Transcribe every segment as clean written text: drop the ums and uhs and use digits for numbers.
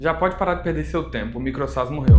Já pode parar de perder seu tempo, o MicroSAS morreu.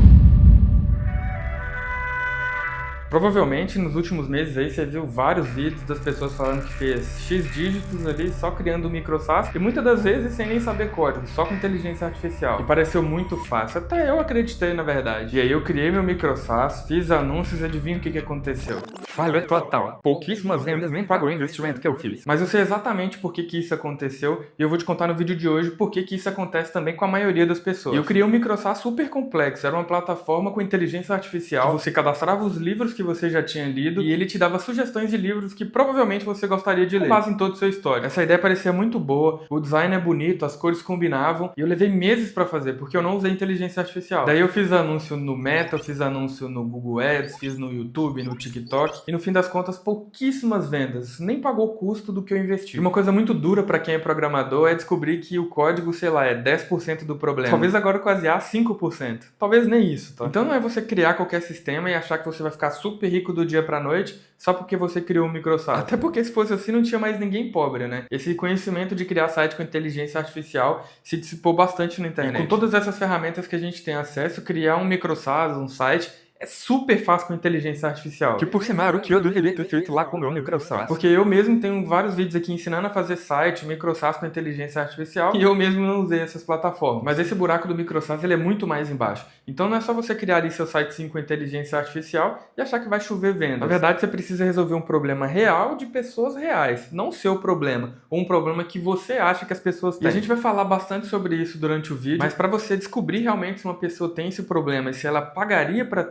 Provavelmente nos últimos meses aí você viu vários vídeos das pessoas falando que fez X dígitos ali só criando o MicroSAS e muitas das vezes sem nem saber código, só com inteligência artificial. E pareceu muito fácil, até eu acreditei na verdade. E aí eu criei meu MicroSAS, fiz anúncios e adivinha o que aconteceu? Falha total. Pouquíssimas vendas nem pagou o investimento que eu fiz. Mas eu sei exatamente por que isso aconteceu e eu vou te contar no vídeo de hoje por que isso acontece também com a maioria das pessoas. E eu criei um MicroSAS super complexo, era uma plataforma com inteligência artificial, você cadastrava os livros que você já tinha lido e ele te dava sugestões de livros que provavelmente você gostaria de ler, com base em todo o seu histórico. Essa ideia parecia muito boa, o design é bonito, as cores combinavam e eu levei meses pra fazer porque eu não usei inteligência artificial. Daí eu fiz anúncio no Meta, eu fiz anúncio no Google Ads, fiz no YouTube, no TikTok e no fim das contas pouquíssimas vendas, nem pagou o custo do que eu investi. E uma coisa muito dura pra quem é programador é descobrir que o código, sei lá, é 10% do problema. Talvez agora com as IA 5%. Talvez nem isso, tá? Então não é você criar qualquer sistema e achar que você vai ficar super rico do dia pra noite só porque você criou um MicroSAS. Até porque se fosse assim não tinha mais ninguém pobre, né? Esse conhecimento de criar site com inteligência artificial se dissipou bastante na internet. E com todas essas ferramentas que a gente tem acesso, criar um MicroSAS, um site, é super fácil com inteligência artificial. Que por sinal, o que eu deveria ter feito lá com o meu MicroSAS. Porque eu mesmo tenho vários vídeos aqui ensinando a fazer site, MicroSAS com inteligência artificial, e eu mesmo não usei essas plataformas. Mas esse buraco do MicroSAS ele é muito mais embaixo. Então não é só você criar ali seu sitezinho com inteligência artificial e achar que vai chover vendas. Na verdade, você precisa resolver um problema real de pessoas reais, não o seu problema, ou um problema que você acha que as pessoas têm. E a gente vai falar bastante sobre isso durante o vídeo, mas para você descobrir realmente se uma pessoa tem esse problema e se ela pagaria para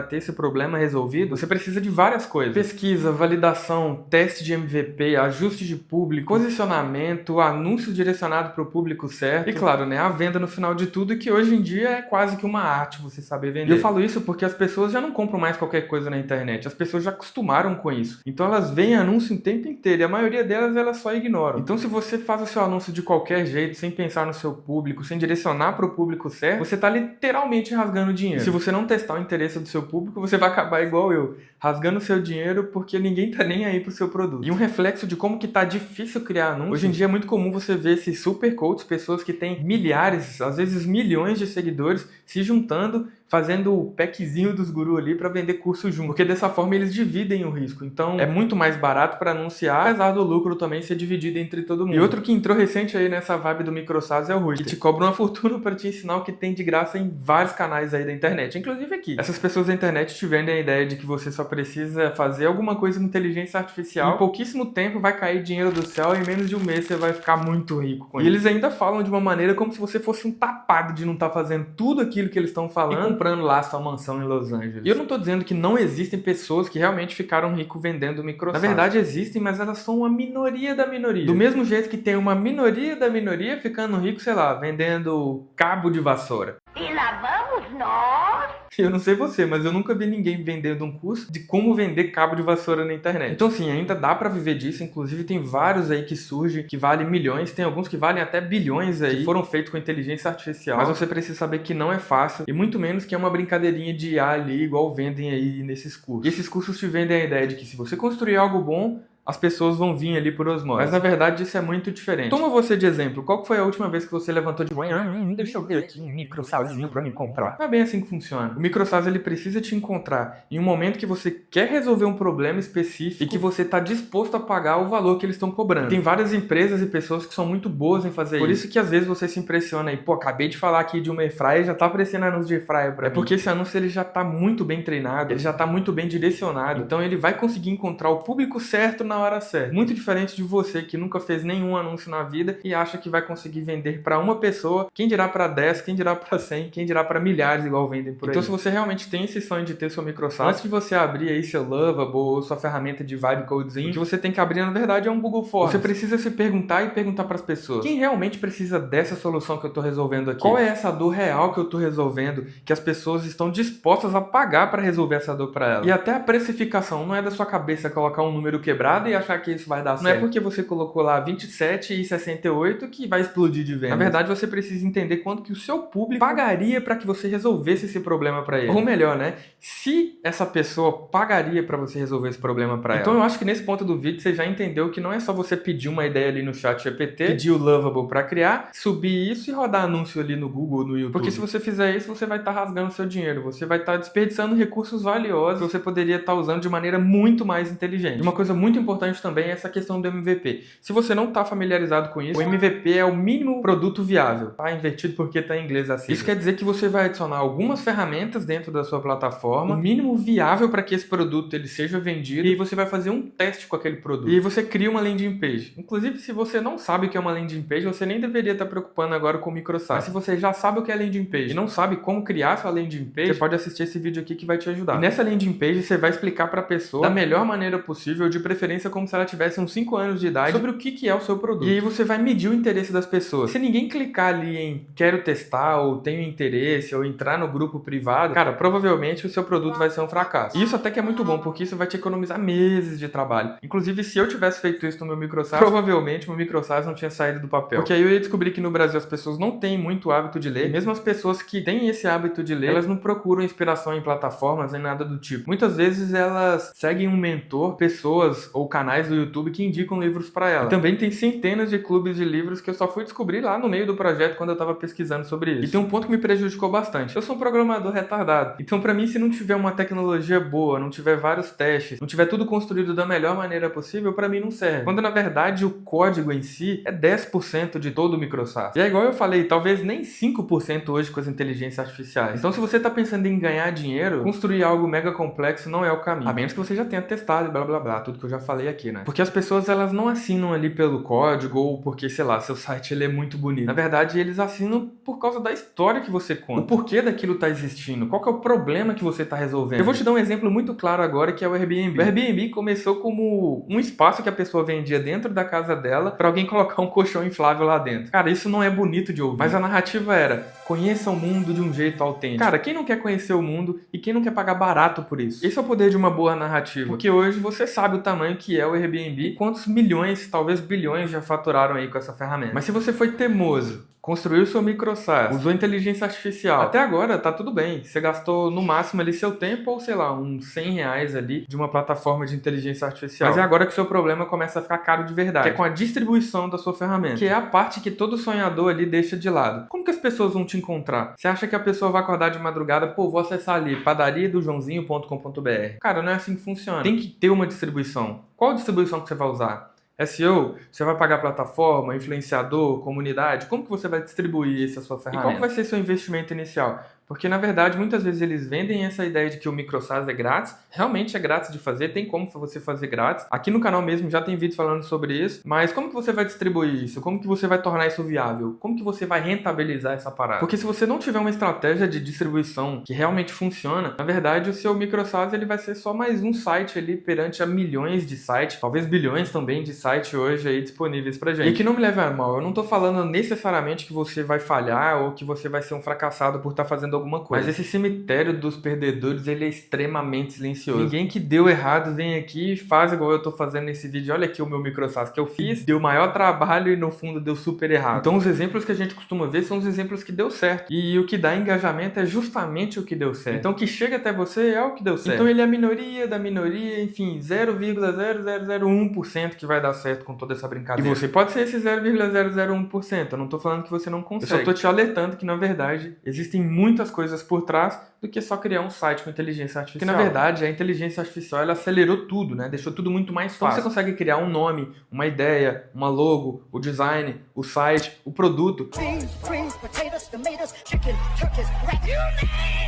ter esse problema resolvido, você precisa de várias coisas. Pesquisa, validação, teste de MVP, ajuste de público, posicionamento, anúncio direcionado para o público certo e, claro, né, a venda no final de tudo, que hoje em dia é quase que uma arte você saber vender. E eu falo isso porque as pessoas já não compram mais qualquer coisa na internet, as pessoas já acostumaram com isso. Então elas veem anúncio o tempo inteiro e a maioria delas elas só ignoram. Então se você faz o seu anúncio de qualquer jeito, sem pensar no seu público, sem direcionar para o público certo, você está literalmente rasgando dinheiro. E se você não testar o interesse do seu público, você vai acabar igual eu, rasgando seu dinheiro porque ninguém tá nem aí pro seu produto. E um reflexo de como que tá difícil criar anúncio. Hoje em dia é muito comum você ver esses super coaches, pessoas que têm milhares, às vezes milhões de seguidores se juntando, fazendo o packzinho dos gurus ali para vender curso junto, porque dessa forma eles dividem o risco. Então é muito mais barato para anunciar, apesar do lucro também ser dividido entre todo mundo. E outro que entrou recente aí nessa vibe do MicroSAS é o Rui, que te cobra uma fortuna para te ensinar o que tem de graça em vários canais aí da internet, inclusive aqui. Essas pessoas da internet te vendem a ideia de que você só precisa fazer alguma coisa com inteligência artificial, em pouquíssimo tempo vai cair dinheiro do céu e em menos de um mês você vai ficar muito rico com isso. E eles ainda falam de uma maneira como se você fosse um tapado de não estar fazendo tudo aquilo que eles estão falando, comprando lá sua mansão em Los Angeles. E eu não tô dizendo que não existem pessoas que realmente ficaram ricos vendendo MicroSAS. Na verdade existem, mas elas são uma minoria da minoria. Do mesmo jeito que tem uma minoria da minoria ficando rico, sei lá, vendendo cabo de vassoura. E lá vamos nós! Eu não sei você, mas eu nunca vi ninguém vendendo um curso de como vender cabo de vassoura na internet. Então sim, ainda dá pra viver disso, inclusive tem vários aí que surgem, que valem milhões, tem alguns que valem até bilhões aí, que foram feitos com inteligência artificial, mas você precisa saber que não é fácil, e muito menos que é uma brincadeirinha de IA ali, igual vendem aí nesses cursos. E esses cursos te vendem a ideia de que se você construir algo bom, as pessoas vão vir ali por osmose. Mas na verdade isso é muito diferente. Toma você de exemplo, qual foi a última vez que você levantou de manhã? Deixa eu ver aqui um MicroSASzinho pra me comprar. Não é bem assim que funciona. O MicroSAS ele precisa te encontrar em um momento que você quer resolver um problema específico e que você está disposto a pagar o valor que eles estão cobrando. Tem várias empresas e pessoas que são muito boas em fazer isso. Por isso que às vezes você se impressiona aí, pô, acabei de falar aqui de uma airfryer, já tá aparecendo anúncio de airfryer pra mim. É porque esse anúncio ele já tá muito bem treinado, ele já tá muito bem direcionado, então ele vai conseguir encontrar o público certo na hora certa. Muito diferente de você que nunca fez nenhum anúncio na vida e acha que vai conseguir vender para uma pessoa, quem dirá para 10, quem dirá para 100, quem dirá para milhares igual vendem por aí. Então se você realmente tem esse sonho de ter seu MicroSAS, antes de você abrir aí seu Lovable ou sua ferramenta de vibe codezinho, o que você tem que abrir na verdade é um Google Forms. Você precisa se perguntar e perguntar para as pessoas, quem realmente precisa dessa solução que eu estou resolvendo aqui? Qual é essa dor real que eu estou resolvendo, que as pessoas estão dispostas a pagar para resolver essa dor para elas? E até a precificação não é da sua cabeça colocar um número quebrado empolgada e achar que isso vai dar certo. Não é porque você colocou lá 27 e 68 que vai explodir de venda. Na verdade, você precisa entender quanto que o seu público pagaria para que você resolvesse esse problema para ele. Ou melhor, né? Se essa pessoa pagaria para você resolver esse problema para ela. Então eu acho que nesse ponto do vídeo você já entendeu que não é só você pedir uma ideia ali no chat GPT, pedir o Lovable para criar, subir isso e rodar anúncio ali no Google, no YouTube. Porque se você fizer isso, você vai estar rasgando seu dinheiro, você vai estar desperdiçando recursos valiosos que você poderia estar usando de maneira muito mais inteligente. Uma coisa muito importante também é essa questão do MVP. Se você não está familiarizado com isso, o MVP é o mínimo produto viável. Tá invertido porque tá em inglês assim. Isso quer dizer que você vai adicionar algumas ferramentas dentro da sua plataforma, o mínimo viável para que esse produto ele seja vendido, e aí você vai fazer um teste com aquele produto. E aí você cria uma landing page. Inclusive, se você não sabe o que é uma landing page, você nem deveria estar preocupando agora com o microsite. Mas se você já sabe o que é landing page e não sabe como criar sua landing page, você pode assistir esse vídeo aqui que vai te ajudar. E nessa landing page você vai explicar para a pessoa da melhor maneira possível, de preferência como se ela tivesse uns 5 anos de idade, sobre o que é o seu produto. E aí você vai medir o interesse das pessoas. Se ninguém clicar ali em quero testar, ou tenho interesse, ou entrar no grupo privado, cara, provavelmente o seu produto vai ser um fracasso. E isso até que é muito bom, porque isso vai te economizar meses de trabalho. Inclusive, se eu tivesse feito isso no meu microsite, provavelmente o meu microsite não tinha saído do papel. Porque aí eu ia descobrir que no Brasil as pessoas não têm muito hábito de ler, e mesmo as pessoas que têm esse hábito de ler, elas não procuram inspiração em plataformas nem nada do tipo. Muitas vezes elas seguem um mentor, pessoas ou canais do YouTube que indicam livros para elas. E também tem centenas de clubes de livros que eu só fui descobrir lá no meio do projeto quando eu tava pesquisando sobre isso. E tem um ponto que me prejudicou bastante. Eu sou um programador retardado. Então, pra mim, se não tiver uma tecnologia boa, não tiver vários testes, não tiver tudo construído da melhor maneira possível, pra mim não serve. Quando, na verdade, o código em si é 10% de todo o microsite. E é igual eu falei, talvez nem 5% hoje com as inteligências artificiais. Então, se você tá pensando em ganhar dinheiro, construir algo mega complexo não é o caminho. A menos que você já tenha testado e blá blá blá, tudo que eu já falei aqui, né? Porque as pessoas, elas não assinam ali pelo código ou porque, sei lá, seu site ele é muito bonito. Na verdade, eles assinam por causa da história que você conta. O porquê daquilo tá existindo. Qual que é o problema que você tá resolvendo. Eu vou te dar um exemplo muito claro agora, que é o Airbnb. O Airbnb começou como um espaço que a pessoa vendia dentro da casa dela pra alguém colocar um colchão inflável lá dentro. Cara, isso não é bonito de ouvir. Mas a narrativa era: conheça o mundo de um jeito autêntico. Cara, quem não quer conhecer o mundo e quem não quer pagar barato por isso? Esse é o poder de uma boa narrativa. Porque hoje você sabe o tamanho que é o Airbnb e quantos milhões, talvez bilhões já faturaram aí com essa ferramenta. Mas se você foi teimoso, construiu seu microsite, usou inteligência artificial, até agora tá tudo bem. Você gastou no máximo ali seu tempo, ou sei lá, uns 100 reais ali de uma plataforma de inteligência artificial. Mas é agora que o seu problema começa a ficar caro de verdade, que é com a distribuição da sua ferramenta, que é a parte que todo sonhador ali deixa de lado. Como que as pessoas vão te encontrar? Você acha que a pessoa vai acordar de madrugada, pô, vou acessar ali padariadojoãozinho.com.br? Cara, não é assim que funciona. Tem que ter uma distribuição. Qual distribuição que você vai usar? SEO, você vai pagar plataforma, influenciador, comunidade? Como que você vai distribuir essa sua ferramenta? E qual que vai ser seu investimento inicial? Porque, na verdade, muitas vezes eles vendem essa ideia de que o microsite é grátis. Realmente é grátis de fazer, tem como você fazer grátis. Aqui no canal mesmo já tem vídeo falando sobre isso. Mas como que você vai distribuir isso? Como que você vai tornar isso viável? Como que você vai rentabilizar essa parada? Porque se você não tiver uma estratégia de distribuição que realmente funciona, na verdade o seu microsite ele vai ser só mais um site ali perante a milhões de sites, talvez bilhões também de sites hoje aí disponíveis pra gente. E que não me leve a mal, eu não tô falando necessariamente que você vai falhar ou que você vai ser um fracassado por estar fazendo alguma coisa. Mas esse cemitério dos perdedores, ele é extremamente silencioso. Ninguém que deu errado vem aqui e faz igual eu tô fazendo nesse vídeo. Olha aqui o meu microsite que eu fiz, deu maior trabalho e no fundo deu super errado. Então os exemplos que a gente costuma ver são os exemplos que deu certo. E o que dá engajamento é justamente o que deu certo. Então o que chega até você é o que deu certo. Então ele é a minoria da minoria, enfim, 0,0001% que vai dar certo com toda essa brincadeira. E você pode ser esse 0,001%. Eu não tô falando que você não consegue. Eu só tô te alertando que, na verdade, existem muitas coisas por trás do que só criar um site com inteligência artificial. Porque, na verdade, a inteligência artificial ela acelerou tudo, né? Deixou tudo muito mais fácil. Então, você consegue criar um nome, uma ideia, uma logo, o design, o site, o produto. Beans, greens, potatoes, tomatoes, chicken, turkeys, rat.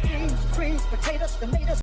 Beans, greens, potatoes, tomatoes.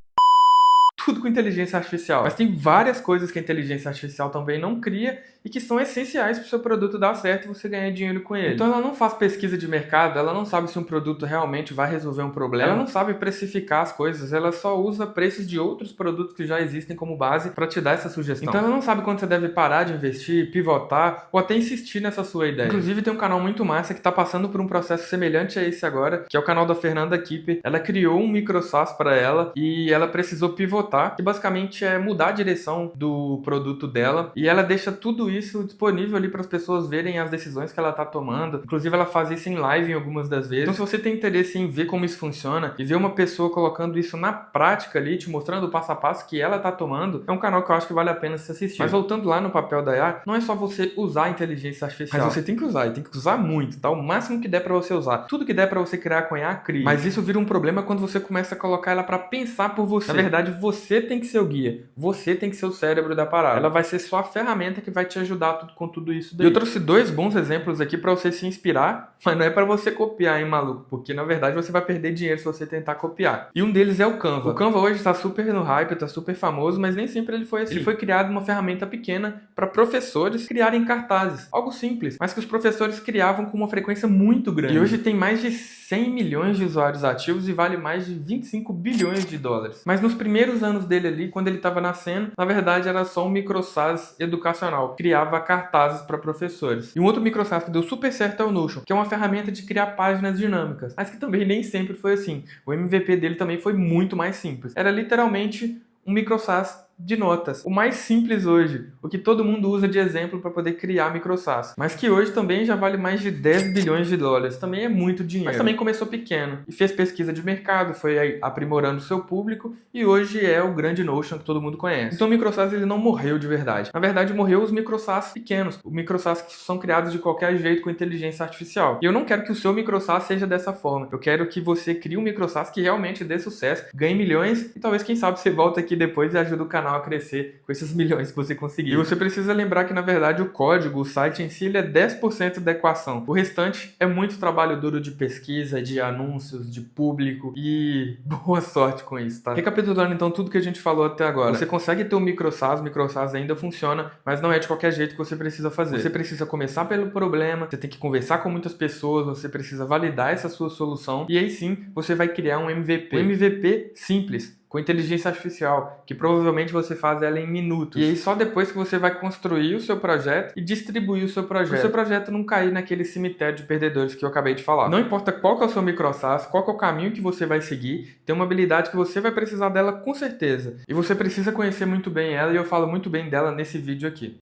Tudo com inteligência artificial. Mas tem várias coisas que a inteligência artificial também não cria e que são essenciais para o seu produto dar certo e você ganhar dinheiro com ele. Então ela não faz pesquisa de mercado, ela não sabe se um produto realmente vai resolver um problema, ela não sabe precificar as coisas, ela só usa preços de outros produtos que já existem como base para te dar essa sugestão. Então ela não sabe quando você deve parar de investir, pivotar ou até insistir nessa sua ideia. Inclusive tem um canal muito massa que está passando por um processo semelhante a esse agora, que é o canal da Fernanda Kipper. Ela criou um microsite para ela e ela precisou pivotar pivotar, que basicamente é mudar a direção do produto dela, e ela deixa tudo isso disponível ali para as pessoas verem as decisões que ela tá tomando. Inclusive ela faz isso em live em algumas das vezes. Então se você tem interesse em ver como isso funciona e ver uma pessoa colocando isso na prática ali, te mostrando o passo a passo que ela tá tomando, é um canal que eu acho que vale a pena se assistir. Mas voltando lá no papel da IA, não é só você usar a inteligência artificial, mas você tem que usar, e tem que usar muito, tá? O máximo que der para você usar. Tudo que der para você criar com IA, crie. Mas isso vira um problema quando você começa a colocar ela para pensar por você. Na verdade, você tem que ser o guia. Você tem que ser o cérebro da parada. Ela vai ser só a ferramenta que vai te ajudar com tudo isso daí. Eu trouxe 2 bons exemplos aqui para você se inspirar, mas não é para você copiar, hein, maluco? Porque na verdade você vai perder dinheiro se você tentar copiar. E um deles é o Canva. O Canva hoje tá super no hype, tá super famoso, mas nem sempre ele foi assim. Ele foi criado uma ferramenta pequena para professores criarem cartazes. Algo simples, mas que os professores criavam com uma frequência muito grande. E hoje tem mais de 100 milhões de usuários ativos e vale mais de 25 bilhões de dólares. Mas nos primeiros anos dele ali, quando ele estava nascendo, na verdade era só um microsas educacional. Criava cartazes para professores. E um outro microsas que deu super certo é o Notion, que é uma ferramenta de criar páginas dinâmicas, mas que também nem sempre foi assim. O MVP dele também foi muito mais simples. Era literalmente um microsas de notas. O mais simples hoje, o que todo mundo usa de exemplo para poder criar microsas, mas que hoje também já vale mais de 10 bilhões de dólares. Também é muito dinheiro. Mas também começou pequeno e fez pesquisa de mercado, foi aí aprimorando o seu público e hoje é o grande Notion que todo mundo conhece. Então o microsas ele não morreu de verdade. Na verdade morreu os microsas pequenos, os microsas que são criados de qualquer jeito com inteligência artificial. E eu não quero que o seu microsas seja dessa forma. Eu quero que você crie um microsas que realmente dê sucesso, ganhe milhões e talvez quem sabe você volta aqui depois e ajuda o canal a crescer com esses milhões que você conseguir. E você precisa lembrar que na verdade o código, o site em si, ele é 10% da equação. O restante é muito trabalho duro de pesquisa, de anúncios, de público e boa sorte com isso, tá? Recapitulando então tudo que a gente falou até agora. Você consegue ter um microsas, o microsas ainda funciona, mas não é de qualquer jeito que você precisa fazer. Você precisa começar pelo problema, você tem que conversar com muitas pessoas, você precisa validar essa sua solução e aí sim você vai criar um MVP. Um MVP simples, com inteligência artificial, que provavelmente você faz ela em minutos. E aí só depois que você vai construir o seu projeto e distribuir o seu projeto. Para o seu projeto não cair naquele cemitério de perdedores que eu acabei de falar. Não importa qual que é o seu microsas, qual que é o caminho que você vai seguir, tem uma habilidade que você vai precisar dela com certeza. E você precisa conhecer muito bem ela e eu falo muito bem dela nesse vídeo aqui.